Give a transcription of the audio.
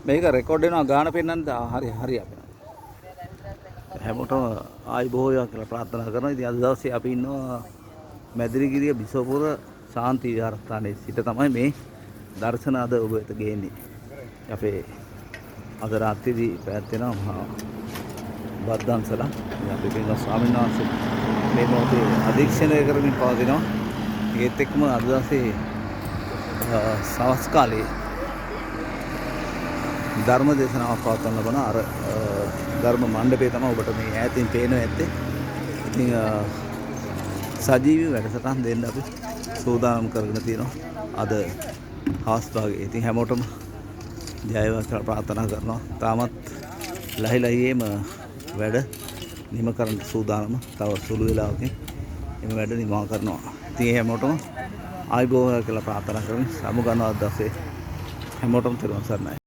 මේක රෙකෝඩ් වෙනවා ගාන පෙන්නන්නද හරි හරි අපේ හැමෝටම ආයි බොහෝ වේවා කියලා ප්‍රාර්ථනා කරනවා. ඉතින් අද දවසේ අපි ඉන්නවා මැදිරිගිරිය බිසෝපුර ශාන්ති විහාරස්ථානයේ සිට තමයි මේ දර්ශන අද ඔබ වෙත ගේන්නේ. අපේ අද රාත්‍රියේදී පැවැත්වෙනවා බද්දන්සලා. අපි පින්වත් ස්වාමීන් වහන්සේ මේ මොහොතේ අධීක්ෂණය කරමින් පවතිනවා. ඒත් එක්කම අද දවසේ සවස් කාලේ ධර්ම දේශනාවක් පවත්වන්න ලබන අර ධර්ම මණ්ඩපය තමයි ඔබට මේ ඈතින් පේනවා ඇත්තේ. ඉතින් සජීවී වැඩසටහන් දෙන්න අපි සූදානම් කරගෙන තියෙනවා අද හවස් භාගයේ. ඉතින් හැමෝටම ජය වේවා කියලා ප්‍රාර්ථනා කරනවා. තාමත් ලහිලහියේම වැඩ නිම කරන්න සූදානම. තව සුළු වෙලාවකින් එම වැඩ නිමා කරනවා. ඉතින් හැමෝටම ආයුබෝවන් කියලා ප්‍රාර්ථනා කරමින් සමු ගන්නවා අද දවසේ හැමෝටම තෙරුවන් සරණයි.